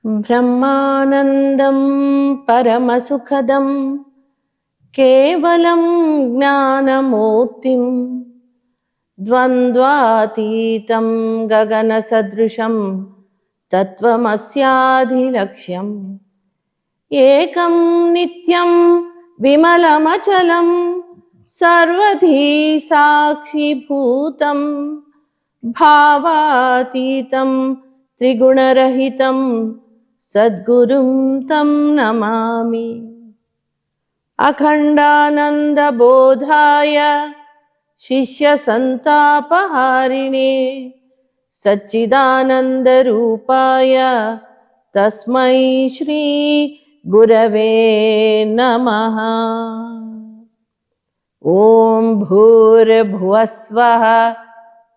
బ్రహ్మానందం పరమసుఖదం కేవలం జ్ఞానమూర్తిం ద్వంద్వాతీతం గగనసదృశం తత్వమస్యాధిలక్ష్యం ఏకం నిత్యం విమలమచలం సర్వధీ సాక్షిభూతం భావాతీతం త్రిగుణరహితం సద్గురుం తం నమామి. అఖండానందబోధాయ శిష్యసంతాపహారిణే సచ్చిదానందరూపాయ తస్మై శ్రీ గురవే నమః. ఓం భూర్భువస్వః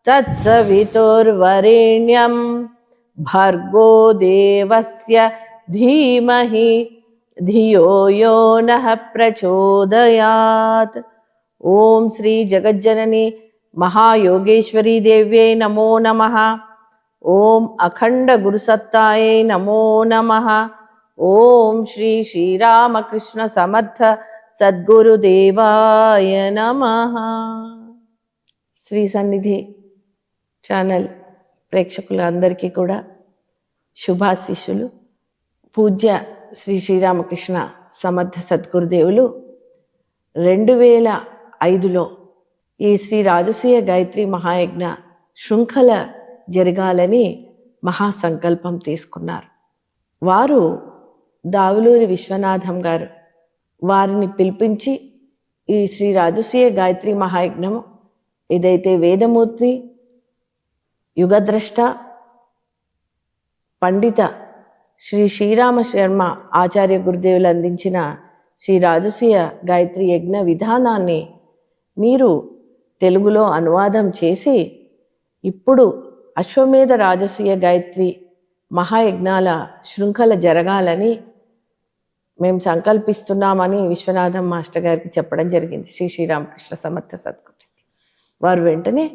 తత్సవితుర్వరేణ్యం భర్గో దేవస్య ధీమహి ధియో యో నః ప్రచోదయాత్. ఓం శ్రీ జగజ్జనని మహాయోగేశ్వరీ దేవ్యై నమో నమః. ఓం అఖండ గురుసత్తాయై నమో నమః. ఓం శ్రీ శ్రీరామకృష్ణ సమర్థ సద్గురుదేవాయ నమః. శ్రీ సన్నిధి ఛానల్ ప్రేక్షకులందరికీ కూడా శుభాశీస్సులు. పూజ్య శ్రీ శ్రీరామకృష్ణ సమర్థ సద్గురుదేవులు 2005లో ఈ శ్రీ రాజసూయ గాయత్రి మహాయజ్ఞ శృంఖల జరగాలని మహాసంకల్పం తీసుకున్నారు. వారు దావులూరి విశ్వనాథం గారు వారిని పిలిపించి ఈ శ్రీ రాజసూయ గాయత్రి మహాయజ్ఞము ఏదైతే వేదమూర్తి యుగద్రష్ట పండిత శ్రీ శ్రీరామ శర్మ ఆచార్య గురుదేవులు అందించిన శ్రీ రాజసూయ గాయత్రి యజ్ఞ విధానాన్ని మీరు తెలుగులో అనువాదం చేసి ఇప్పుడు అశ్వమేధ రాజసూయ గాయత్రి మహాయజ్ఞాల శృంఖల జరగాలని మేము సంకల్పిస్తున్నామని విశ్వనాథం మాస్టర్ గారికి చెప్పడం జరిగింది. శ్రీ శ్రీరామకృష్ణ సమర్థ సద్గురు వారు వెంటనే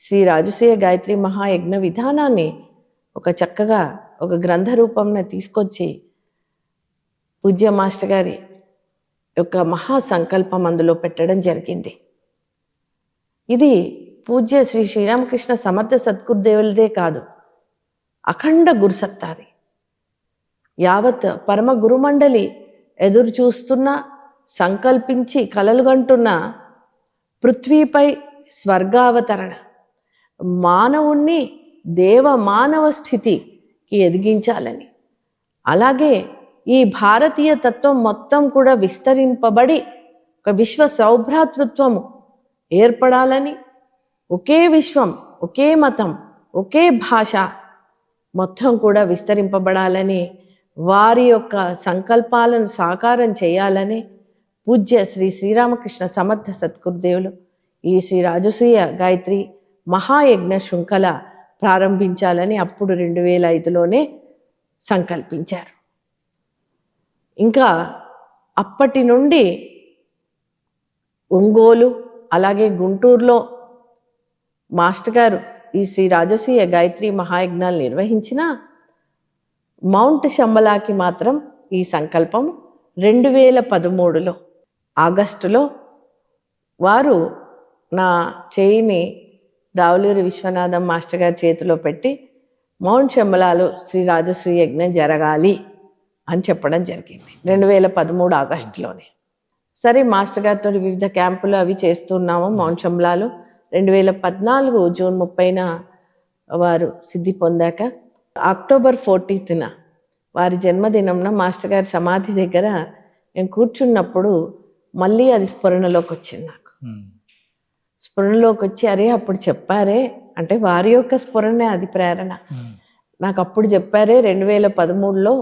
శ్రీ రాజసూయ గాయత్రి మహాయజ్ఞ విధానాన్ని ఒక చక్కగా ఒక గ్రంథ రూపంలో తీసుకొచ్చి పూజ్య మాస్టర్ గారి యొక్క మహాసంకల్పం అందులో పెట్టడం జరిగింది. ఇది పూజ్య శ్రీ శ్రీరామకృష్ణ సమర్థ సద్గురుదేవులదే కాదు, అఖండ గురుసత్తాది. యావత్ పరమ గురుమండలి ఎదురు చూస్తున్న సంకల్పించి కలలుగంటున్న పృథ్వీపై స్వర్గావతరణ మానవుణ్ణి దేవ మానవ స్థితికి ఎదిగించాలని, అలాగే ఈ భారతీయ తత్వం మొత్తం కూడా విస్తరింపబడి ఒక విశ్వ సౌభ్రాతృత్వము ఏర్పడాలని, ఒకే విశ్వం ఒకే మతం ఒకే భాష మొత్తం కూడా విస్తరింపబడాలని వారి యొక్క సంకల్పాలను సాకారం చేయాలని పూజ్య శ్రీ శ్రీరామకృష్ణ సమర్థ సద్గురుదేవులు ఈ శ్రీ రాజసూయ గాయత్రి మహాయజ్ఞ శృంఖల ప్రారంభించాలని అప్పుడు 2005లోనే సంకల్పించారు. ఇంకా అప్పటి నుండి ఒంగోలు అలాగే గుంటూరులో మాస్టర్ గారు ఈ శ్రీ రాజసూయ గాయత్రి మహాయజ్ఞాలు నిర్వహించిన మౌంట్ శంబలాకి మాత్రం ఈ సంకల్పం 2013లో ఆగస్టులో వారు నా చేయిని దావులూరి విశ్వనాథం మాస్టర్ గారి చేతిలో పెట్టి మౌంట్ శంబలాలో శ్రీ రాజసూయ యజ్ఞం జరగాలి అని చెప్పడం జరిగింది 2013 ఆగస్టులోనే. సరే మాస్టర్ గారితో వివిధ క్యాంపులు అవి చేస్తున్నాము. మౌంట్ శంబలాలో 2014 జూన్ 30న వారు సిద్ధి పొందాక అక్టోబర్ 14న వారి జన్మదినంన మాస్టర్ గారి సమాధి దగ్గర నేను కూర్చున్నప్పుడు మళ్ళీ అది స్ఫురణలోకి వచ్చింది. నాకు స్ఫురణలోకి వచ్చి అరే అప్పుడు చెప్పారే, అంటే వారి యొక్క స్ఫురణే అది ప్రేరణ. నాకు అప్పుడు చెప్పారే 2013లో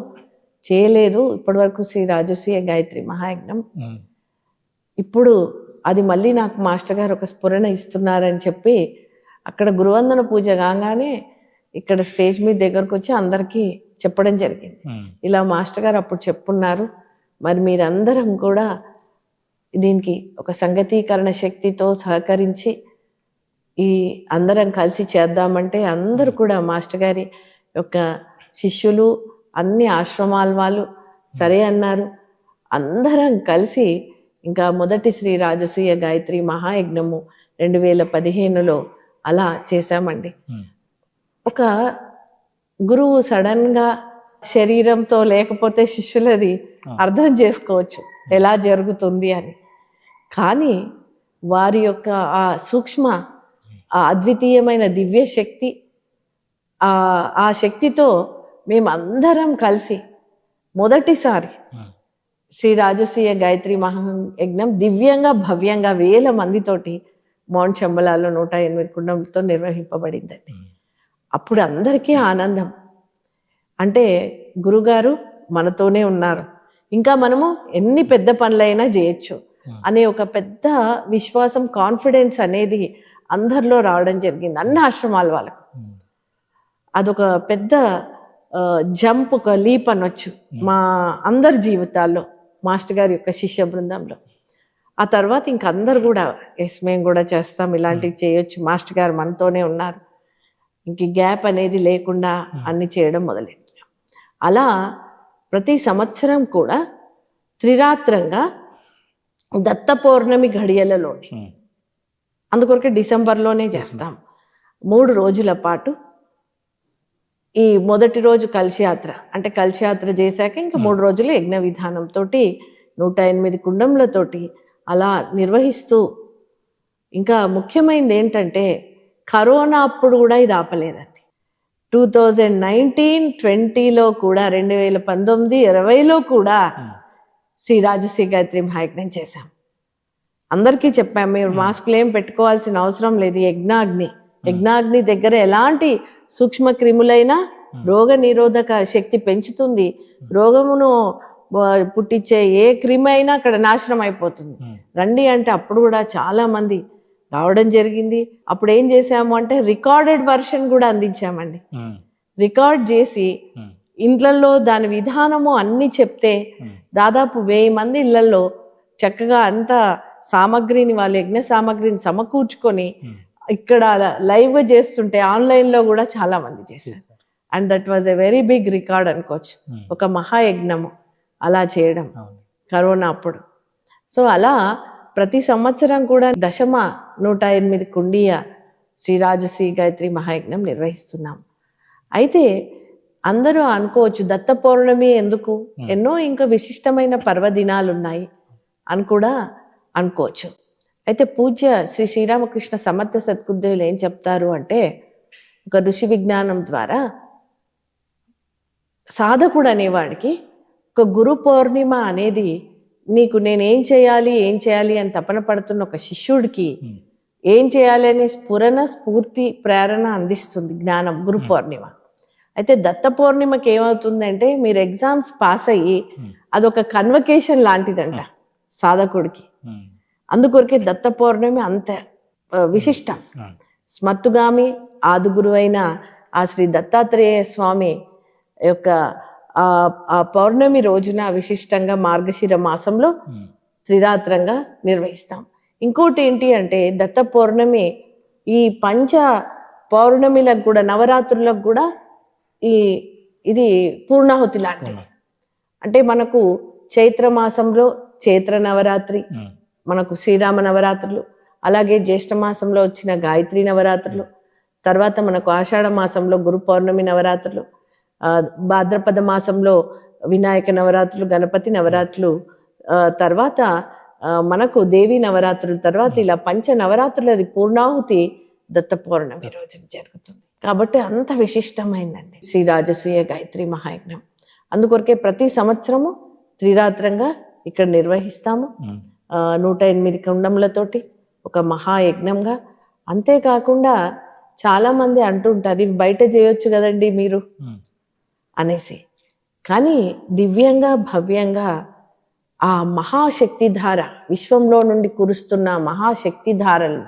చేయలేదు ఇప్పటి వరకు శ్రీ రాజసూయ గాయత్రి మహాయజ్ఞం, ఇప్పుడు అది మళ్ళీ నాకు మాస్టర్ గారు ఒక స్ఫురణ ఇస్తున్నారని చెప్పి అక్కడ గురువందన పూజ కాగానే ఇక్కడ స్టేజ్ మీద దగ్గరకు వచ్చి అందరికీ చెప్పడం జరిగింది. ఇలా మాస్టర్ గారు అప్పుడు చెప్పున్నారు, మరి మీరందరం కూడా దీనికి ఒక సంగతీకరణ శక్తితో సహకరించి ఈ అందరం కలిసి చేద్దామంటే అందరూ కూడా మాస్టర్ గారి యొక్క శిష్యులు అన్ని ఆశ్రమాల వాళ్ళు సరే అన్నారు. అందరం కలిసి ఇంకా మొదటి శ్రీ రాజసూయ గాయత్రి మహాయజ్ఞము 2015లో అలా చేశామండి. ఒక గురువు సడన్గా శరీరంతో లేకపోతే శిష్యులది అర్థం చేసుకోవచ్చు ఎలా జరుగుతుంది అని. కానీ వారి యొక్క ఆ సూక్ష్మ ఆ అద్వితీయమైన దివ్య శక్తి, ఆ శక్తితో మేమందరం కలిసి మొదటిసారి శ్రీ రాజసూయ గాయత్రి మహాయజ్ఞం దివ్యంగా భవ్యంగా 1000 మందితోటి మౌంట్ శంబలాలో 108 కుండంతో నిర్వహింపబడిందండి. అప్పుడు అందరికీ ఆనందం. అంటే గురుగారు మనతోనే ఉన్నారు, ఇంకా మనము ఎన్ని పెద్ద పనులైనా చేయొచ్చు అనే ఒక పెద్ద విశ్వాసం, కాన్ఫిడెన్స్ అనేది అందరిలో రావడం జరిగింది, అన్ని ఆశ్రమాల వాళ్ళకు. అదొక పెద్ద జంప్, ఒక లీప్ అనొచ్చు మా అందరి జీవితాల్లో, మాస్టర్ గారి యొక్క శిష్య బృందంలో. ఆ తర్వాత ఇంక అందరు కూడా ఎస్ మేము కూడా చేస్తాం, ఇలాంటివి చేయొచ్చు, మాస్టర్ గారు మనతోనే ఉన్నారు, ఇంక గ్యాప్ అనేది లేకుండా అన్ని చేయడం మొదలెట్టాం. అలా ప్రతి సంవత్సరం కూడా త్రిరాత్రంగా దత్త పౌర్ణమి ఘడియలలోనే, అందుకొరకే డిసెంబర్లోనే చేస్తాం, 3 రోజుల పాటు. ఈ మొదటి రోజు కలశయాత్ర, అంటే కలశయాత్ర చేశాక ఇంకా 3 రోజులు యజ్ఞ విధానంతో 108 కుండములతోటి అలా నిర్వహిస్తూ, ఇంకా ముఖ్యమైనది ఏంటంటే కరోనా అప్పుడు కూడా ఇది ఆపలేదండి. 2019, 20లో కూడా 2019, 20లో కూడా శ్రీ రాజసూయ గాయత్రి మహాయజ్ఞం చేశాం. అందరికీ చెప్పాం, మీరు మాస్కులు ఏం పెట్టుకోవాల్సిన అవసరం లేదు. యజ్ఞాగ్ని దగ్గర ఎలాంటి సూక్ష్మ క్రిములైనా రోగ నిరోధక శక్తి పెంచుతుంది, రోగమును పుట్టించే ఏ క్రిమి అయినా అక్కడ నాశనం అయిపోతుంది, రండి అంటే అప్పుడు కూడా చాలా మంది రావడం జరిగింది. అప్పుడు ఏం చేసాము అంటే రికార్డెడ్ వర్షన్ కూడా అందించామండి. రికార్డ్ చేసి ఇండ్లలో దాని విధానము అన్ని చెప్తే దాదాపు 1000 మంది ఇళ్లలో చక్కగా అంత సామగ్రిని, వాళ్ళ యజ్ఞ సామగ్రిని సమకూర్చుకొని ఇక్కడ లైవ్గా చేస్తుంటే ఆన్లైన్లో కూడా చాలా మంది చేశారు. And that was a very big record అనుకోవచ్చు, ఒక మహాయజ్ఞము అలా చేయడం కరోనా అప్పుడు. సో అలా ప్రతి సంవత్సరం కూడా 108 కుండీయ శ్రీ రాజసూయ గాయత్రి మహాయజ్ఞం నిర్వహిస్తున్నాం. అయితే అందరూ అనుకోవచ్చు దత్త పౌర్ణమి ఎందుకు, ఎన్నో ఇంకా విశిష్టమైన పర్వదినాలు ఉన్నాయి అని కూడా అనుకోవచ్చు. అయితే పూజ్య శ్రీ శ్రీరామకృష్ణ సమర్థ సద్గురుదేవులు ఏం చెప్తారు అంటే, ఒక ఋషి విజ్ఞానం ద్వారా సాధకుడు అనేవాడికి ఒక గురు పౌర్ణిమ అనేది నీకు నేనేం చేయాలి అని తపన పడుతున్న ఒక శిష్యుడికి ఏం చేయాలి అనే స్ఫూర్తి ప్రేరణ అందిస్తుంది జ్ఞానం గురు పౌర్ణిమ. అయితే దత్త పౌర్ణిమకి ఏమవుతుందంటే మీరు ఎగ్జామ్స్ పాస్ అయ్యి అదొక కన్వకేషన్ లాంటిదంట సాధకుడికి. అందుకొరకే దత్త పౌర్ణమి అంత విశిష్టం. స్మత్తుగామి ఆదిగురు అయిన ఆ శ్రీ దత్తాత్రేయ స్వామి యొక్క ఆ పౌర్ణమి రోజున విశిష్టంగా మార్గశిర మాసంలో త్రిరాత్రంగా నిర్వహిస్తాం. ఇంకోటి ఏంటి అంటే దత్త పౌర్ణమి ఈ పంచ పౌర్ణమిలకు కూడా, నవరాత్రులకు కూడా ఇది పూర్ణాహుతి లాంటిది. అంటే మనకు చైత్ర మాసంలో చైత్ర నవరాత్రి, మనకు శ్రీరామ నవరాత్రులు, అలాగే జ్యేష్ఠ మాసంలో వచ్చిన గాయత్రి నవరాత్రులు, తర్వాత మనకు ఆషాఢ మాసంలో గురు పౌర్ణమి నవరాత్రులు, భాద్రపద మాసంలో వినాయక నవరాత్రులు, గణపతి నవరాత్రులు, తర్వాత మనకు దేవి నవరాత్రులు, తర్వాత ఇలా పంచ నవరాత్రులది పూర్ణాహుతి దత్త పౌర్ణమి రోజున జరుగుతుంది. కాబట్టి అంత విశిష్టమైందండి శ్రీ రాజసూయ గాయత్రి మహాయజ్ఞం. అందుకొరకే ప్రతి సంవత్సరము త్రిరాత్రంగా ఇక్కడ నిర్వహిస్తాము 108 కుండములతోటి ఒక మహాయజ్ఞంగా. అంతేకాకుండా చాలా మంది అంటుంటారు ఇవి బయట చేయొచ్చు కదండి మీరు అనేసి, కానీ దివ్యంగా భవ్యంగా ఆ మహాశక్తిధార, విశ్వంలో నుండి కురుస్తున్న మహాశక్తిధారలు,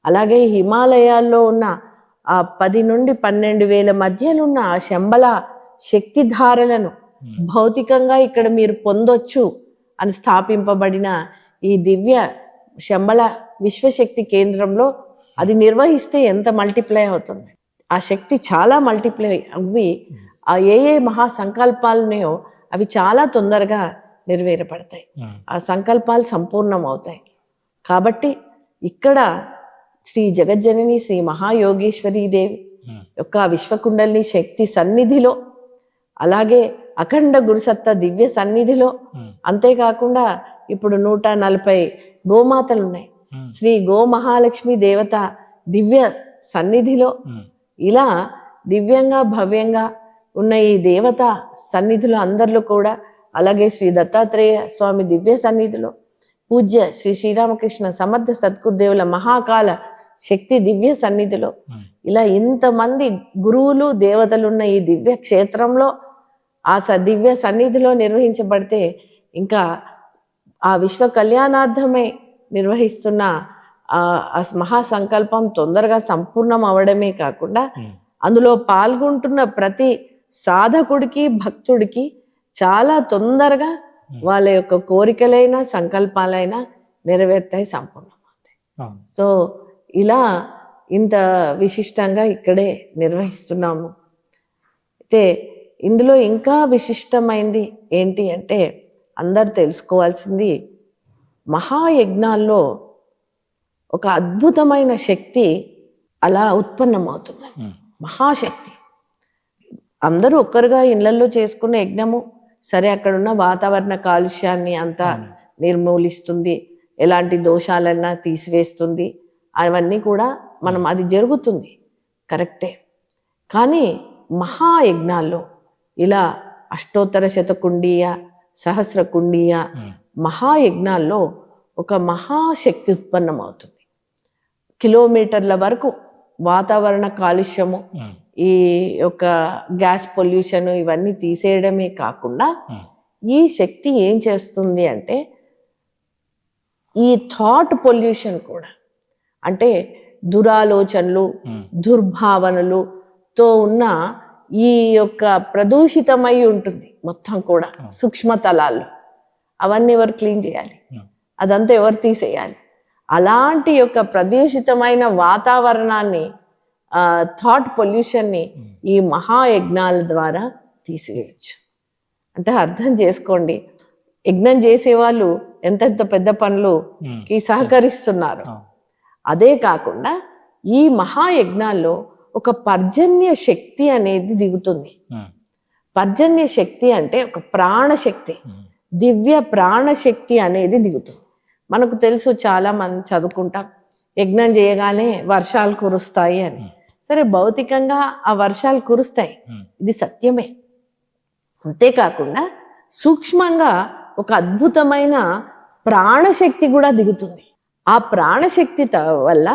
అలాగే హిమాలయాల్లో ఉన్న ఆ 10 నుండి 12,000 మధ్యలున్న ఆ శంబల శక్తిధారలను భౌతికంగా ఇక్కడ మీరు పొందొచ్చు అని స్థాపింపబడిన ఈ దివ్య శంబల విశ్వశక్తి కేంద్రంలో అది నిర్వహిస్తే ఎంత మల్టిప్లై అవుతుంది, ఆ శక్తి చాలా మల్టిప్లై అవి ఆ ఏ మహా సంకల్పాలు ఉన్నాయో అవి చాలా తొందరగా నెరవేరపడతాయి, ఆ సంకల్పాలు సంపూర్ణం అవుతాయి. కాబట్టి ఇక్కడ శ్రీ జగజ్జనని శ్రీ మహాయోగేశ్వరీ దేవి యొక్క విశ్వకుండలిని శక్తి సన్నిధిలో, అలాగే అఖండ గురుసత్త దివ్య సన్నిధిలో, అంతేకాకుండా ఇప్పుడు 140 గోమాతలు ఉన్నాయి, శ్రీ గో మహాలక్ష్మి దేవత దివ్య సన్నిధిలో, ఇలా దివ్యంగా భవ్యంగా ఉన్న ఈ దేవత సన్నిధిలో అందరిలో కూడా, అలాగే శ్రీ దత్తాత్రేయ స్వామి దివ్య సన్నిధిలో, పూజ్య శ్రీ శ్రీరామకృష్ణ సమర్థ సద్గురుదేవుల మహాకాల శక్తి దివ్య సన్నిధిలో, ఇలా ఇంతమంది గురువులు దేవతలున్న ఈ దివ్య క్షేత్రంలో ఆ దివ్య సన్నిధిలో నిర్వహించబడితే ఇంకా ఆ విశ్వ కళ్యాణార్థమై నిర్వహిస్తున్న ఆ మహాసంకల్పం తొందరగా సంపూర్ణం అవడమే కాకుండా అందులో పాల్గొంటున్న ప్రతి సాధకుడికి భక్తుడికి చాలా తొందరగా వాళ్ళ యొక్క కోరికలైనా సంకల్పాలైనా నెరవేర్తాయి, సంపూర్ణమవుతాయి. సో ఇలా ఇంత విశిష్టంగా ఇక్కడే నిర్వహిస్తున్నాము. అయితే ఇందులో ఇంకా విశిష్టమైంది ఏంటి అంటే, అందరు తెలుసుకోవాల్సింది, మహాయజ్ఞాల్లో ఒక అద్భుతమైన శక్తి అలా ఉత్పన్నమవుతుంది, మహాశక్తి. అందరూ ఒక్కరుగా ఇళ్లలో చేసుకున్న యజ్ఞము సరే, అక్కడున్న వాతావరణ కాలుష్యాన్ని అంతా నిర్మూలిస్తుంది, ఎలాంటి దోషాలన్నా తీసివేస్తుంది, అవన్నీ కూడా మనం అది జరుగుతుంది, కరెక్టే. కానీ మహాయజ్ఞాల్లో ఇలా అష్టోత్తర శతకుండీయ సహస్ర కుండీయ మహాయజ్ఞాల్లో ఒక మహాశక్తి ఉత్పన్నమవుతుంది. కిలోమీటర్ల వరకు వాతావరణ కాలుష్యము, ఈ యొక్క గ్యాస్ పొల్యూషన్ ఇవన్నీ తీసేయడమే కాకుండా ఈ శక్తి ఏం చేస్తుంది అంటే, ఈ థాట్ పొల్యూషన్ కూడా, అంటే దురాలోచనలు దుర్భావనలుతో ఉన్న ఈ యొక్క ప్రదూషితమై ఉంటుంది మొత్తం కూడా సూక్ష్మతలాల్లో, అవన్నీ ఎవరు క్లీన్ చేయాలి, అదంతా ఎవరు తీసేయాలి? అలాంటి యొక్క ప్రదూషితమైన వాతావరణాన్ని, థాట్ పొల్యూషన్ని ఈ మహాయజ్ఞాల ద్వారా తీసివేయచ్చు. అంటే అర్థం చేసుకోండి, యజ్ఞం చేసేవాళ్ళు ఎంతెంత పెద్ద పనులుకి సహకరిస్తున్నారు. అదే కాకుండా ఈ మహాయజ్ఞాల్లో ఒక పర్జన్య శక్తి అనేది దిగుతుంది. పర్జన్య శక్తి అంటే ఒక ప్రాణశక్తి, దివ్య ప్రాణశక్తి అనేది దిగుతుంది. మనకు తెలుసు, చాలా మంది చదువుకుంటాం, యజ్ఞం చేయగానే వర్షాలు కురుస్తాయి అని. సరే, భౌతికంగా ఆ వర్షాలు కురుస్తాయి, ఇది సత్యమే. అంతేకాకుండా సూక్ష్మంగా ఒక అద్భుతమైన ప్రాణశక్తి కూడా దిగుతుంది. ఆ ప్రాణశక్తి వల్ల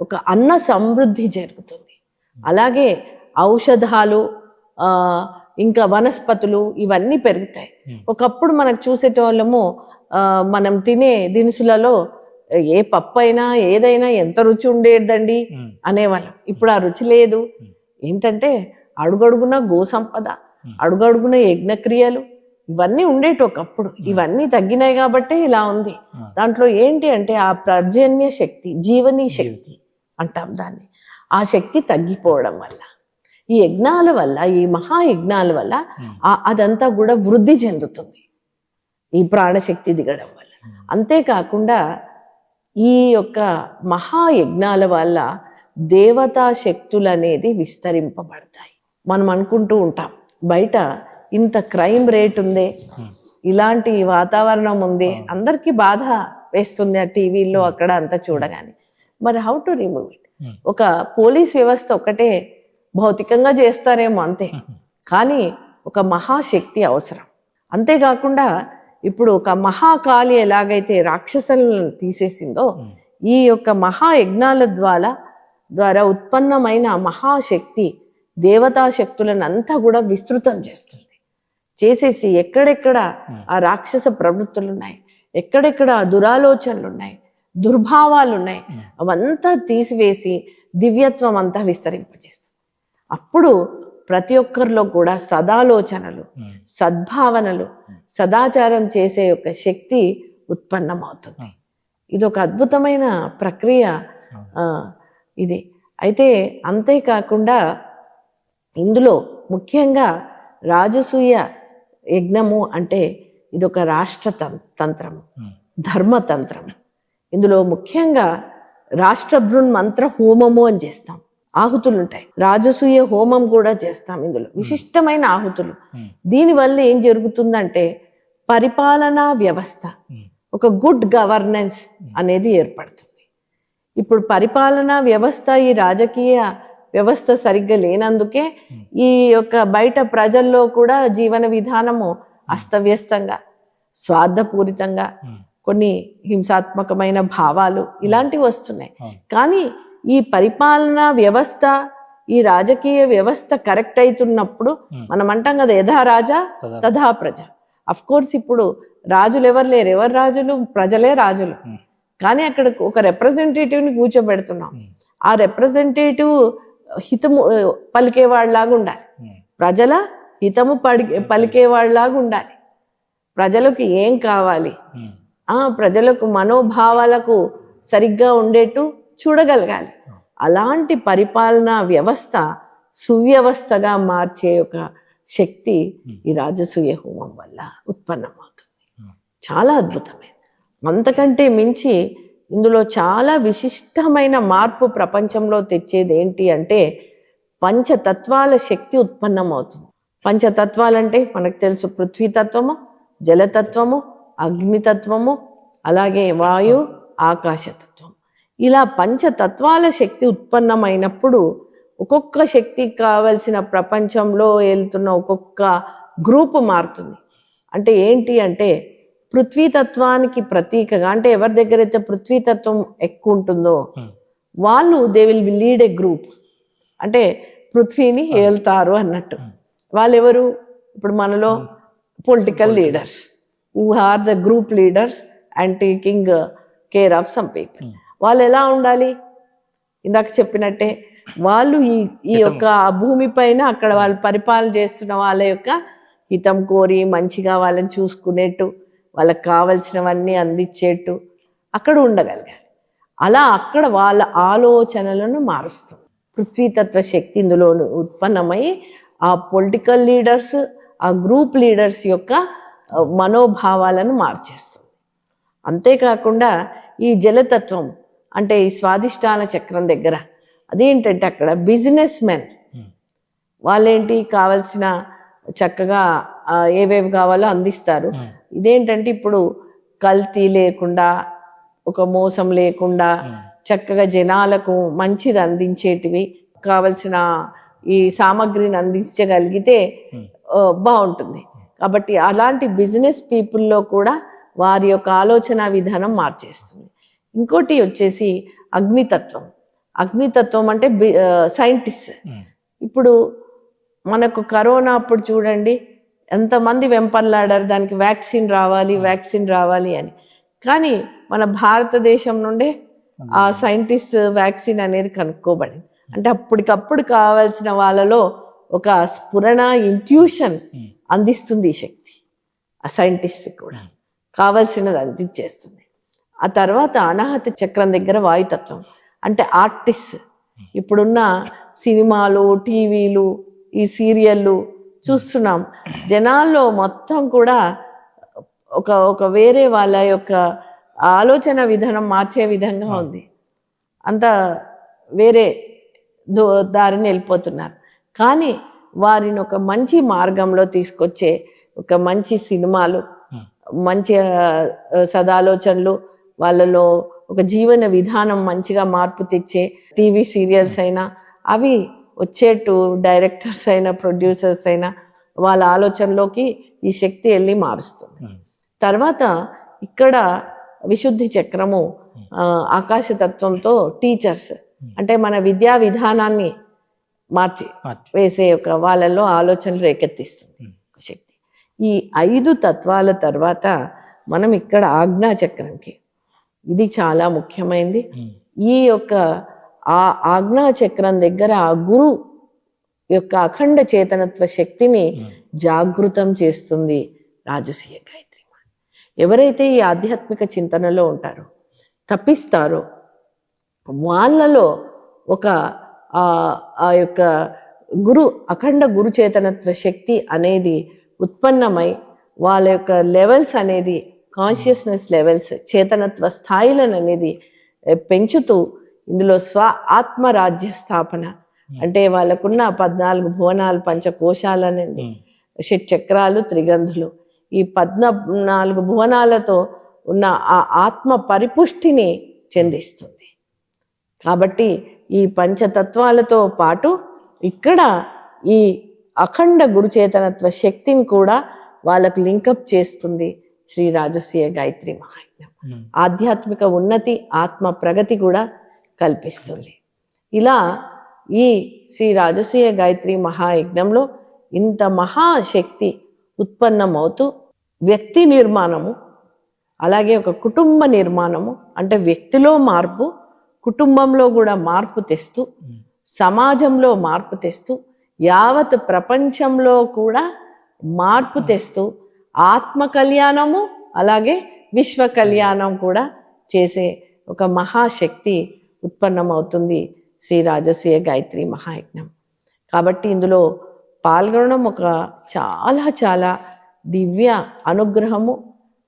ఒక అన్న సమృద్ధి జరుగుతుంది. అలాగే ఔషధాలు, ఇంకా వనస్పతులు ఇవన్నీ పెరుగుతాయి. ఒకప్పుడు మనకు చూసేటోళ్ళము, మనం తినే దినుసులలో ఏ పప్పు అయినా ఏదైనా ఎంత రుచి ఉండేదండి అనేవాళ్ళం. ఇప్పుడు ఆ రుచి లేదు. ఏంటంటే అడుగడుగున గోసంపద, అడుగడుగున యజ్ఞక్రియలు ఇవన్నీ ఉండేటి ఒకప్పుడు. ఇవన్నీ తగ్గినాయి కాబట్టి ఇలా ఉంది. దాంట్లో ఏంటి అంటే ఆ పర్జన్య శక్తి, జీవనీ శక్తి అంటాం దాన్ని, ఆ శక్తి తగ్గిపోవడం వల్ల, ఈ యజ్ఞాల వల్ల, ఈ మహాయజ్ఞాల వల్ల అదంతా కూడా వృద్ధి చెందుతుంది, ఈ ప్రాణశక్తి దిగడం వల్ల. అంతేకాకుండా ఈ యొక్క మహాయజ్ఞాల వల్ల దేవతా శక్తులు అనేది విస్తరింపబడతాయి. మనం అనుకుంటూ ఉంటాం, బయట ఇంత క్రైమ్ రేట్ ఉందే, ఇలాంటి వాతావరణం ఉంది, అందరికీ బాధ వేస్తుంది ఆ టీవీల్లో అక్కడ అంతా చూడగానే. మరి హౌ టు రిమూవ్ ఇట్? ఒక పోలీస్ వ్యవస్థ ఒకటే భౌతికంగా చేస్తారేమో అంతే, కానీ ఒక మహాశక్తి అవసరం. అంతేకాకుండా ఇప్పుడు ఒక మహాకాళి ఎలాగైతే రాక్షసులను తీసేసిందో, ఈ యొక్క మహాయజ్ఞాల ద్వారా ఉత్పన్నమైన మహాశక్తి దేవతా శక్తులను అంతా కూడా విస్తృతం చేసేసి ఎక్కడెక్కడ ఆ రాక్షస ప్రవృత్తులు ఉన్నాయి, ఎక్కడెక్కడ దురాలోచనలు ఉన్నాయి, దుర్భావాలు ఉన్నాయి, అవంతా తీసివేసి దివ్యత్వం అంతా విస్తరింపజేస్తుంది. అప్పుడు ప్రతి ఒక్కరిలో కూడా సదాలోచనలు, సద్భావనలు, సదాచారం చేసే యొక్క శక్తి ఉత్పన్నమవుతుంది. ఇది ఒక అద్భుతమైన ప్రక్రియ ఇది. అయితే అంతేకాకుండా ఇందులో ముఖ్యంగా రాజసూయ యజ్ఞము అంటే ఇదొక రాష్ట్ర తంత్రము, ధర్మతంత్రం. ఇందులో ముఖ్యంగా రాష్ట్ర మంత్ర హోమము అని చేస్తాం, ఆహుతులు ఉంటాయి. రాజసూయ హోమం కూడా చేస్తాం. ఇందులో విశిష్టమైన ఆహుతులు. దీనివల్ల ఏం జరుగుతుందంటే పరిపాలనా వ్యవస్థ, ఒక గుడ్ గవర్నెన్స్ అనేది ఏర్పడుతుంది. ఇప్పుడు పరిపాలనా వ్యవస్థ, ఈ రాజకీయ వ్యవస్థ సరిగ్గా లేనందుకే ఈ యొక్క బయట ప్రజల్లో కూడా జీవన విధానము అస్తవ్యస్తంగా, స్వార్థపూరితంగా, కొన్ని హింసాత్మకమైన భావాలు ఇలాంటివి వస్తున్నాయి. కానీ ఈ పరిపాలనా వ్యవస్థ, ఈ రాజకీయ వ్యవస్థ కరెక్ట్ అవుతున్నప్పుడు మనం అంటాం కదా, యథా రాజా తథా ప్రజ. అఫ్ కోర్స్ ఇప్పుడు రాజులు ఎవరు లేరు, ఎవరు రాజులు? ప్రజలే రాజులు. కానీ అక్కడ ఒక రిప్రజెంటేటివ్ని కూర్చోబెడుతున్నాం. ఆ రిప్రజెంటేటివ్ హితము పలికేవాళ్ళలాగా ఉండాలి, ప్రజల హితము పలికేవాళ్ళలాగా ఉండాలి. ప్రజలకు ఏం కావాలి, ప్రజలకు మనోభావాలకు సరిగ్గా ఉండేట్టు చూడగలగాలి. అలాంటి పరిపాలనా వ్యవస్థ సువ్యవస్థగా మార్చే ఒక శక్తి ఈ రాజసూయ హోమం వల్ల ఉత్పన్నమవుతుంది. చాలా అద్భుతమైనది. అంతకంటే మించి ఇందులో చాలా విశిష్టమైన మార్పు ప్రపంచంలో తెచ్చేది ఏంటి అంటే పంచతత్వాల శక్తి ఉత్పన్నమవుతుంది. పంచతత్వాలంటే మనకు తెలుసు, పృథ్వీతత్వము, జలతత్వము, అగ్నితత్వము, అలాగే వాయు, ఆకాశతత్వం. ఇలా పంచతత్వాల శక్తి ఉత్పన్నమైనప్పుడు ఒక్కొక్క శక్తికి కావలసిన ప్రపంచంలో వెళ్తున్న ఒక్కొక్క గ్రూపు మారుతుంది. అంటే ఏంటి అంటే పృథ్వీతత్వానికి ప్రతీకగా, అంటే ఎవరి దగ్గర అయితే పృథ్వీతత్వం ఎక్కువ ఉంటుందో వాళ్ళు they will lead a group, అంటే పృథ్వీని ఏళ్తారు అన్నట్టు. వాళ్ళెవరు? ఇప్పుడు మనలో political leaders who are the group leaders and taking care of some people. వాళ్ళు ఎలా ఉండాలి? ఇందాక చెప్పినట్టే వాళ్ళు ఈ యొక్క భూమి పైన అక్కడ వాళ్ళు పరిపాలన చేస్తున్న వాళ్ళ యొక్క హితం కోరి మంచిగా వాళ్ళని చూసుకునేట్టు, వాళ్ళకి కావలసినవన్నీ అందించేట్టు అక్కడ ఉండగలగాలి. అలా అక్కడ వాళ్ళ ఆలోచనలను మారుస్తుంది. పృథ్వీతత్వ శక్తి ఇందులో ఉత్పన్నమై ఆ పొలిటికల్ లీడర్స్, ఆ గ్రూప్ లీడర్స్ యొక్క మనోభావాలను మార్చేస్తుంది. అంతేకాకుండా ఈ జలతత్వం అంటే ఈ స్వాదిష్టాన చక్రం దగ్గర అదేంటంటే అక్కడ బిజినెస్ మెన్ వాళ్ళేంటి కావలసిన చక్కగా ఏవేవి కావాలో అందిస్తారు. ఇదేంటంటే ఇప్పుడు కల్తీ లేకుండా, ఒక మోసం లేకుండా చక్కగా జనాలకు మంచిది అందించేటివి, కావలసిన ఈ సామాగ్రిని అందించగలిగితే బాగుంటుంది. కాబట్టి అలాంటి బిజినెస్ పీపుల్లో కూడా వారి యొక్క ఆలోచన విధానం మార్చేస్తుంది. ఇంకోటి వచ్చేసి అగ్నితత్వం. అగ్నితత్వం అంటే సైంటిస్ట్. ఇప్పుడు మనకు కరోనా అప్పుడు చూడండి ఎంతమంది వెంపర్లాడారు, దానికి వ్యాక్సిన్ రావాలి అని. కానీ మన భారతదేశం నుండే ఆ సైంటిస్ట్ వ్యాక్సిన్ అనేది కనుక్కోబడింది. అంటే అప్పటికప్పుడు కావాల్సిన వాళ్ళలో ఒక స్ఫురణ, ఇంట్యూషన్ అందిస్తుంది ఈ శక్తి. ఆ సైంటిస్ట్ కూడా కావాల్సినది అందించేస్తుంది. ఆ తర్వాత అనాహత చక్రం దగ్గర వాయుతత్వం అంటే ఆర్టిస్ట్. ఇప్పుడున్న సినిమాలు, టీవీలు, ఈ సీరియళ్ళు చూస్తున్నాం. జనాల్లో మొత్తం కూడా ఒక వేరే వాళ్ళ యొక్క ఆలోచన విధానం మార్చే విధంగా ఉంది. అంత వేరే దారిని వెళ్ళిపోతున్నారు. కానీ వారిని ఒక మంచి మార్గంలో తీసుకొచ్చే ఒక మంచి సినిమాలు, మంచి సదాలోచనలు, వాళ్ళలో ఒక జీవన విధానం మంచిగా మార్పు తెచ్చే టీవీ సీరియల్స్ అయినా అవి వచ్చేట్టు డైరెక్టర్స్ అయినా ప్రొడ్యూసర్స్ అయినా వాళ్ళ ఆలోచనలోకి ఈ శక్తి వెళ్ళి మారుస్తుంది. తర్వాత ఇక్కడ విశుద్ధి చక్రము ఆకాశతత్వంతో టీచర్స్ అంటే మన విద్యా విధానాన్ని మార్చి వేసే ఒక వాళ్ళలో ఆలోచనలు రేకెత్తిస్తుంది శక్తి. ఈ 5 తత్వాల తర్వాత మనం ఇక్కడ ఆజ్ఞా చక్రంకి, ఇది చాలా ముఖ్యమైనది. ఈ యొక్క ఆజ్ఞా చక్రం దగ్గర ఆ గురు యొక్క అఖండ చేతనత్వ శక్తిని జాగృతం చేస్తుంది రాజసూయ గాయత్రి. ఎవరైతే ఈ ఆధ్యాత్మిక చింతనలో ఉంటారో, తప్పిస్తారో, వాళ్ళలో ఒక ఆ యొక్క అఖండ గురు చేతనత్వ శక్తి అనేది ఉత్పన్నమై వాళ్ళ యొక్క లెవెల్స్ అనేది కాన్షియస్నెస్ లెవెల్స్ చేతనత్వ స్థాయిలను అనేది పెంచుతూ ఇందులో ఆత్మరాజ్య స్థాపన అంటే వాళ్ళకున్న 14 భువనాలు పంచకోశాలనండి, షట్చక్రాలు, త్రిగంధులు, ఈ 14 భువనాలతో ఉన్న ఆ ఆత్మ పరిపుష్టిని చెందిస్తుంది. కాబట్టి ఈ పంచతత్వాలతో పాటు ఇక్కడ ఈ అఖండ గురుచేతనత్వ శక్తిని కూడా వాళ్ళకు లింకప్ చేస్తుంది శ్రీ రాజసీయ గాయత్రి మహాయజ్ఞం. ఆధ్యాత్మిక ఉన్నతి, ఆత్మ ప్రగతి కూడా కల్పిస్తుంది. ఇలా ఈ శ్రీ రాజసీయ గాయత్రి మహాయజ్ఞంలో ఇంత మహాశక్తి ఉత్పన్నమవుతూ వ్యక్తి నిర్మాణము, అలాగే ఒక కుటుంబ నిర్మాణము అంటే వ్యక్తిలో మార్పు, కుటుంబంలో కూడా మార్పు తెస్తూ, సమాజంలో మార్పు తెస్తూ, యావత్ ప్రపంచంలో కూడా మార్పు తెస్తూ ఆత్మ కళ్యాణము అలాగే విశ్వ కళ్యాణం కూడా చేసే ఒక మహాశక్తి ఉత్పన్నమవుతుంది శ్రీ రాజసీయ గాయత్రి మహాయజ్ఞం. కాబట్టి ఇందులో పాల్గొనడం ఒక చాలా చాలా దివ్య అనుగ్రహము,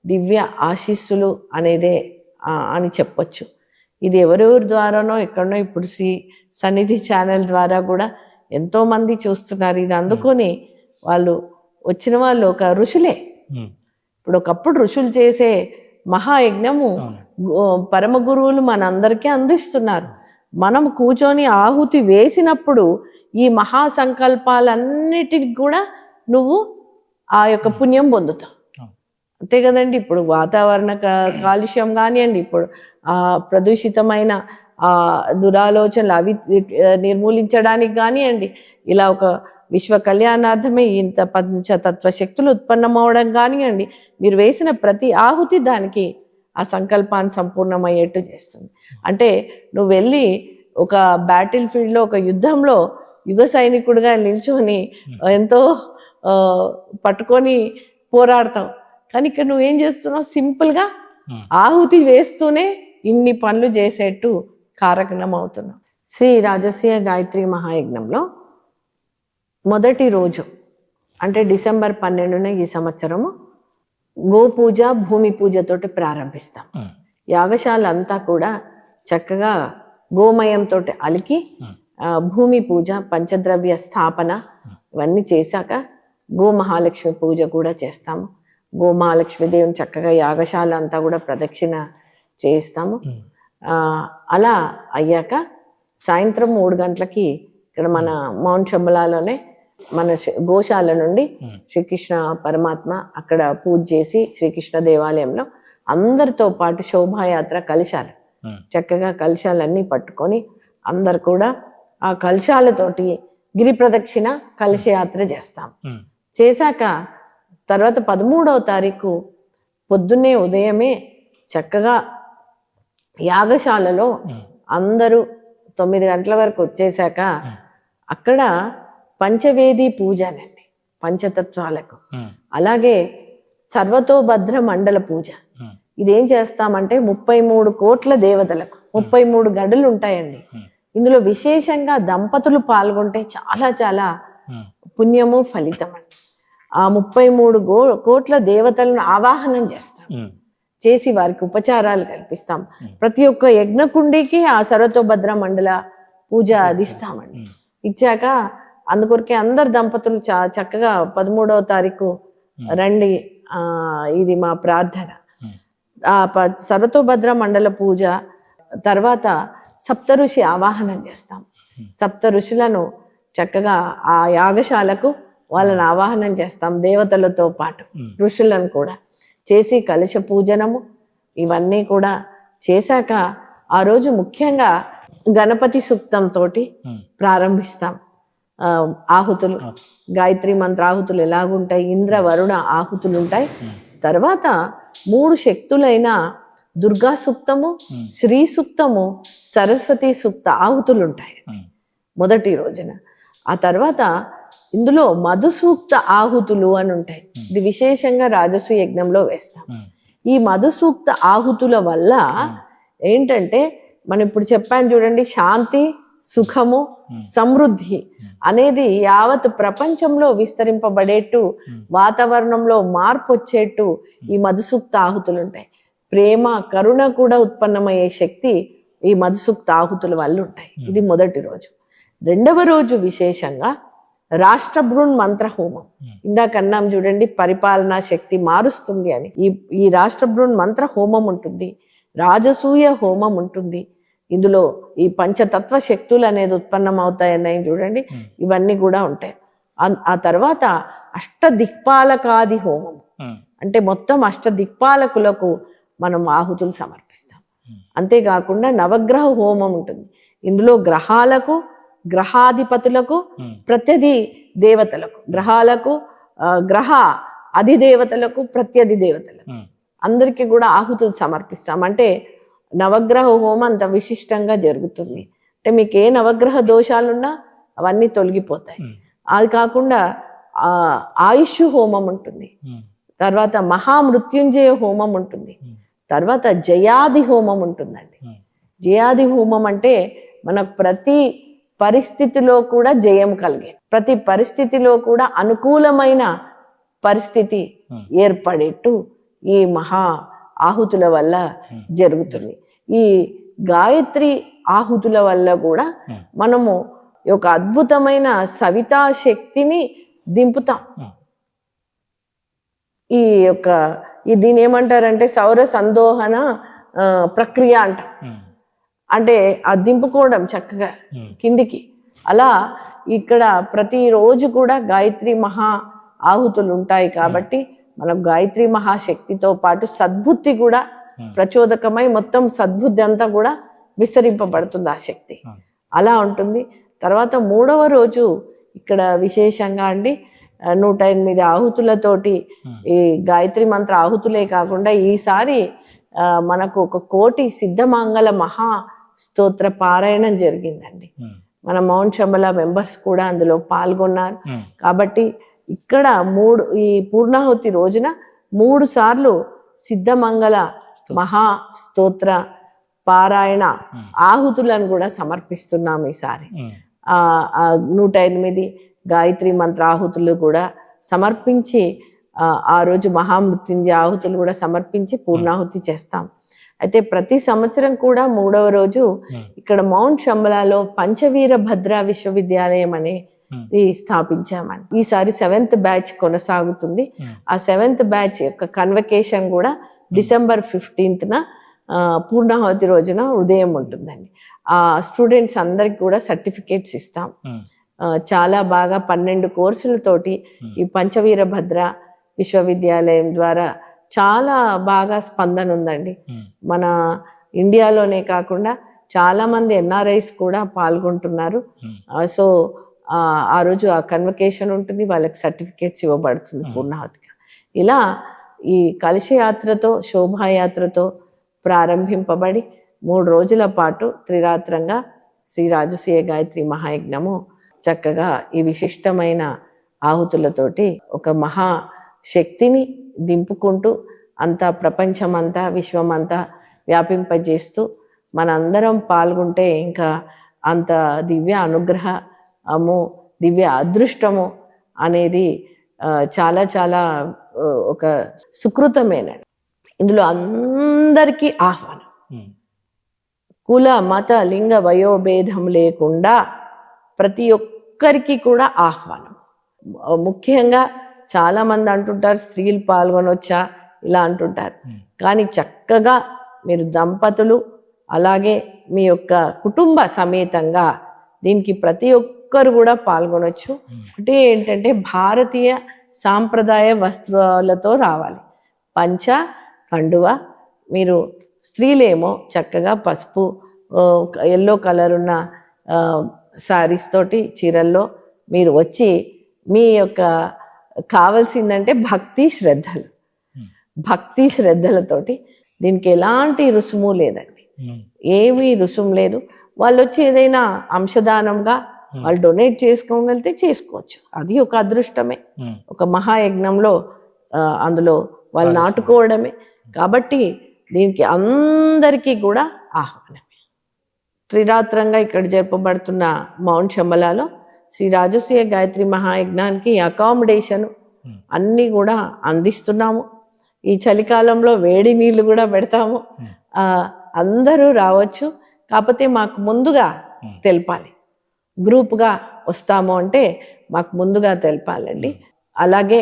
దివ్య ఆశీస్సులు అనేదే అని చెప్పొచ్చు. ఇది ఎవరెవరి ద్వారానో ఎక్కడనో ఇప్పుడు శ్రీ సన్నిధి ఛానల్ ద్వారా కూడా ఎంతోమంది చూస్తున్నారు. ఇది అందుకొని వాళ్ళు వచ్చిన వాళ్ళు ఒక ఋషులే. ఇప్పుడు ఒకప్పుడు ఋషులు చేసే మహాయజ్ఞము పరమ గురువులు మనందరికీ అందిస్తున్నారు. మనం కూర్చొని ఆహుతి వేసినప్పుడు ఈ మహా సంకల్పాలన్నిటికి కూడా నువ్వు ఆ యొక్క పుణ్యం పొందుతావు. అంతే కదండి. ఇప్పుడు వాతావరణ కాలుష్యం కానివ్వండి, ఇప్పుడు ప్రదూషితమైన దురాలోచనలు అవి నిర్మూలించడానికి కానివ్వండి, ఇలా ఒక విశ్వ కళ్యాణార్థమే ఇంత పంచతత్వ శక్తులు ఉత్పన్నమవడం కానివ్వండి, మీరు వేసిన ప్రతి ఆహుతి దానికి ఆ సంకల్పాన్ని సంపూర్ణమయ్యేట్టు చేస్తుంది. అంటే నువ్వు వెళ్ళి ఒక బ్యాటిల్ ఫీల్డ్లో ఒక యుద్ధంలో యుగ సైనికుడిగా నిల్చొని ఎంతో పట్టుకొని పోరాడతావు, కానీ ఇక్కడ నువ్వేం చేస్తున్నావు, సింపుల్గా ఆహుతి వేస్తూనే ఇన్ని పనులు చేసేట్టు కారకణం అవుతున్నావు. శ్రీ రాజసీయ గాయత్రి మహాయజ్ఞంలో మొదటి రోజు అంటే డిసెంబర్ 12న ఈ సంవత్సరము గోపూజ, భూమి పూజతోటి ప్రారంభిస్తాం. యాగశాల అంతా కూడా చక్కగా గోమయంతో అలికి భూమి పూజ, పంచద్రవ్య స్థాపన ఇవన్నీ చేశాక గోమహాలక్ష్మి పూజ కూడా చేస్తాము. గోమహాలక్ష్మీదేవిని చక్కగా యాగశాల అంతా కూడా ప్రదక్షిణ చేయిస్తాము. అలా అయ్యాక సాయంత్రం 3 గంటలకి ఇక్కడ మన మౌంట్ శంబలాలోనే మన గోశాల నుండి శ్రీకృష్ణ పరమాత్మ అక్కడ పూజ చేసి శ్రీకృష్ణ దేవాలయంలో అందరితో పాటు శోభాయాత్ర కలశాలు, చక్కగా కలశాలన్నీ పట్టుకొని అందరు కూడా ఆ కలశాలతోటి గిరి ప్రదక్షిణ కలశయాత్ర చేస్తాం. చేశాక తర్వాత 13వ తారీఖు పొద్దున్నే ఉదయమే చక్కగా యాగశాలలో అందరూ 9 గంటల వరకు వచ్చేసాక అక్కడ పంచవేది పూజనండి పంచతత్వాలకు, అలాగే సర్వతోభద్ర మండల పూజ. ఇదేం చేస్తామంటే 33 కోట్ల దేవతలకు 33 గడులు ఉంటాయండి. ఇందులో విశేషంగా దంపతులు పాల్గొంటే చాలా చాలా పుణ్యము ఫలితం అండి. ఆ 33 కోట్ల దేవతలను ఆవాహనం చేస్తాం, చేసి వారికి ఉపచారాలు కల్పిస్తాం. ప్రతి ఒక్క యజ్ఞకుండికి ఆ సర్వతోభద్ర మండల పూజ అదిస్తామండి. ఇచ్చాక అందుకొరకే అందరు దంపతులు చక్కగా 13వ తారీఖు రండి, ఇది మా ప్రార్థన. ఆ సర్వతోభద్ర మండల పూజ తర్వాత సప్త ఋషి ఆవాహనం చేస్తాం. సప్త ఋషులను చక్కగా ఆ యాగశాలకు వాళ్ళని ఆవాహనం చేస్తాం, దేవతలతో పాటు ఋషులను కూడా చేసి కలశ పూజనము ఇవన్నీ కూడా చేశాక ఆ రోజు ముఖ్యంగా గణపతి సూక్తంతో ప్రారంభిస్తాం. ఆహుతులు గాయత్రి మంత్ర ఆహుతులు ఎలాగుంటాయి, ఇంద్ర వరుణ ఆహుతులు ఉంటాయి. తర్వాత 3 శక్తులైన దుర్గా సూక్తము, శ్రీ సూక్తము, సరస్వతి సూక్త ఆహుతులు ఉంటాయి మొదటి రోజున. ఆ తర్వాత ఇందులో మధు సూక్త ఆహుతులు అని ఉంటాయి. ఇది విశేషంగా రాజసూయ యజ్ఞంలో వేస్తాం. ఈ మధు సూక్త ఆహుతుల వల్ల ఏంటంటే మనం ఇప్పుడు చెప్పాను చూడండి, శాంతి, సుఖము, సమృద్ధి అనేది యావత్ ప్రపంచంలో విస్తరింపబడేట్టు, వాతావరణంలో మార్పు వచ్చేట్టు ఈ మధుసూక్త ఆహుతులు ఉంటాయి. ప్రేమ, కరుణ కూడా ఉత్పన్నమయ్యే శక్తి ఈ మధుసూక్త ఆహుతుల వల్ల ఉంటాయి. ఇది మొదటి రోజు. రెండవ రోజు విశేషంగా రాష్ట్రభృన్ మంత్ర హోమం. ఇందాక అన్నాం చూడండి, పరిపాలనా శక్తి మారుస్తుంది అని. ఈ రాష్ట్రభృన్ మంత్ర హోమం ఉంటుంది, రాజసూయ హోమం ఉంటుంది. ఇందులో ఈ పంచతత్వ శక్తులు అనేది ఉత్పన్నం అవుతాయన్నాయి చూడండి, ఇవన్నీ కూడా ఉంటాయి. ఆ తర్వాత అష్టదిక్పాలకాది హోమం అంటే మొత్తం అష్టదిక్పాలకులకు మనం ఆహుతులు సమర్పిస్తాం. అంతేకాకుండా నవగ్రహ హోమం ఉంటుంది. ఇందులో గ్రహాలకు, గ్రహాధిపతులకు, ప్రత్యధి దేవతలకు, గ్రహాలకు, గ్రహ అధిదేవతలకు, ప్రత్యధి దేవతలకు అందరికీ కూడా ఆహుతులు సమర్పిస్తాం. అంటే నవగ్రహ హోమం అంత విశిష్టంగా జరుగుతుంది. అంటే మీకు ఏ నవగ్రహ దోషాలున్నా అవన్నీ తొలగిపోతాయి. అది కాకుండా ఆయుష్ హోమం ఉంటుంది, తర్వాత మహామృత్యుంజయ హోమం ఉంటుంది, తర్వాత జయాది హోమం ఉంటుందండి. జయాది హోమం అంటే మనకు ప్రతి పరిస్థితిలో కూడా జయం కలిగే, ప్రతి పరిస్థితిలో కూడా అనుకూలమైన పరిస్థితి ఏర్పడేట్టు ఈ మహా ఆహుతుల వల్ల జరుగుతుంది. ఈ గాయత్రి ఆహుతుల వల్ల కూడా మనము ఒక అద్భుతమైన సవితా శక్తిని దింపుతాం. దీని ఏమంటారంటే సౌర సందోహన ప్రక్రియ అంట. అంటే ఆ దింపుకోవడం చక్కగా కిందికి. అలా ఇక్కడ ప్రతిరోజు కూడా గాయత్రి మహా ఆహుతులు ఉంటాయి కాబట్టి మనం గాయత్రి మహాశక్తితో పాటు సద్బుద్ధి కూడా ప్రచోదకమై మొత్తం సద్బుద్ధి అంతా కూడా విస్తరింపబడుతుంది ఆ శక్తి. అలా ఉంటుంది. తర్వాత మూడవ రోజు ఇక్కడ విశేషంగా అండి 108 ఆహుతులతోటి ఈ గాయత్రి మంత్ర ఆహుతులే కాకుండా ఈసారి మనకు 1 కోటి సిద్ధమంగళ మహా స్తోత్ర పారాయణం జరిగిందండి. మన మౌంట్ శంబల మెంబర్స్ కూడా అందులో పాల్గొన్నారు. కాబట్టి ఇక్కడ ఈ పూర్ణాహుతి రోజున 3 సార్లు సిద్ధమంగళ మహా స్తోత్ర పారాయణ ఆహుతులను కూడా సమర్పిస్తున్నాం ఈసారి. 108 గాయత్రి మంత్ర ఆహుతులు కూడా సమర్పించి ఆ రోజు మహామృత్యుంజయ ఆహుతులు కూడా సమర్పించి పూర్ణాహుతి చేస్తాం. అయితే ప్రతి సంవత్సరం కూడా 3వ రోజు ఇక్కడ మౌంట్ శంబలాలో పంచవీర భద్ర విశ్వవిద్యాలయం అనే స్థాపించామని. ఈసారి 7th బ్యాచ్ కొనసాగుతుంది. ఆ 7th బ్యాచ్ యొక్క కన్వకేషన్ కూడా December 15th పూర్ణాహుతి రోజున ఉదయం ఉంటుందండి. ఆ స్టూడెంట్స్ అందరికి కూడా సర్టిఫికేట్స్ ఇస్తాం. చాలా బాగా 12 కోర్సులతోటి ఈ పంచవీర భద్ర విశ్వవిద్యాలయం ద్వారా చాలా బాగా స్పందన ఉందండి. మన ఇండియాలోనే కాకుండా చాలా మంది NRIs కూడా పాల్గొంటున్నారు. సో ఆ రోజు ఆ కన్వకేషన్ ఉంటుంది, వాళ్ళకి సర్టిఫికేట్స్ ఇవ్వబడుతుంది పూర్ణాహుతిగా. ఇలా ఈ కలశయాత్రతో, శోభాయాత్రతో ప్రారంభింపబడి 3 రోజుల పాటు త్రిరాత్రంగా శ్రీ రాజసూయ గాయత్రి మహాయజ్ఞము చక్కగా ఈ విశిష్టమైన ఆహుతులతోటి ఒక మహా శక్తిని దింపుకుంటూ అంతా ప్రపంచమంతా, విశ్వమంతా వ్యాపింపజేస్తూ మనందరం పాల్గొంటే ఇంకా అంత దివ్య అనుగ్రహము, దివ్య అదృష్టము అనేది చాలా చాలా ఒక సుకృతమేనండి. ఇందులో అందరికీ ఆహ్వానం, కుల మత లింగ వయోభేదం లేకుండా ప్రతి ఒక్కరికి కూడా ఆహ్వానం. ముఖ్యంగా చాలా మంది అంటుంటారు స్త్రీలు పాల్గొనొచ్చా ఇలా అంటుంటారు. కానీ చక్కగా మీరు దంపతులు అలాగే మీ యొక్క కుటుంబ సమేతంగా దీనికి ప్రతి ఒక్కరు కూడా పాల్గొనొచ్చు. ఒకటి ఏంటంటే భారతీయ సాంప్రదాయ వస్త్రాలతో రావాలి. పంచ, కండువ. మీరు స్త్రీలేమో చక్కగా పసుపు, ఎల్లో కలర్ ఉన్న శారీస్ తోటి, చీరల్లో మీరు వచ్చి మీ యొక్క కావాల్సిందంటే భక్తి శ్రద్ధలతోటి, దీనికి ఎలాంటి రుసుము లేదండి, ఏమీ రుసుము లేదు. వాళ్ళు వచ్చి ఏదైనా అంశదానంగా వాళ్ళు డొనేట్ చేసుకోగలిగితే చేసుకోవచ్చు. అది ఒక అదృష్టమే, ఒక మహాయజ్ఞంలో అందులో వాళ్ళు నాటుకోవడమే. కాబట్టి దీనికి అందరికీ కూడా ఆహ్వానమే. త్రిరాత్రంగా ఇక్కడ జరపబడుతున్న మౌంట్ శంబలాలో శ్రీ రాజసూయ గాయత్రి మహాయజ్ఞానికి అకామిడేషన్ అన్నీ కూడా అందిస్తున్నాము. ఈ చలికాలంలో వేడి నీళ్ళు కూడా పెడతాము. అందరూ రావచ్చు. కాకపోతే మాకు ముందుగా తెలపాలి. గ్రూప్గా వస్తాము అంటే మాకు ముందుగా తెలపాలండి. అలాగే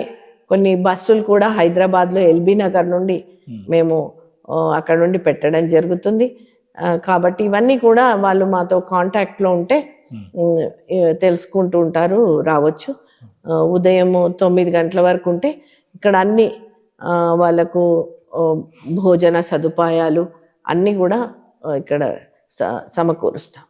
కొన్ని బస్సులు కూడా హైదరాబాద్లో ఎల్బీ నగర్ నుండి మేము అక్కడ నుండి పెట్టడం జరుగుతుంది. కాబట్టి ఇవన్నీ కూడా వాళ్ళు మాతో కాంటాక్ట్లో ఉంటే తెలుసుకుంటూ ఉంటారు, రావచ్చు. ఉదయం 9 గంటల వరకు ఉంటే ఇక్కడ అన్ని వాళ్ళకు భోజన సదుపాయాలు అన్నీ కూడా ఇక్కడ సమకూరుస్తాం.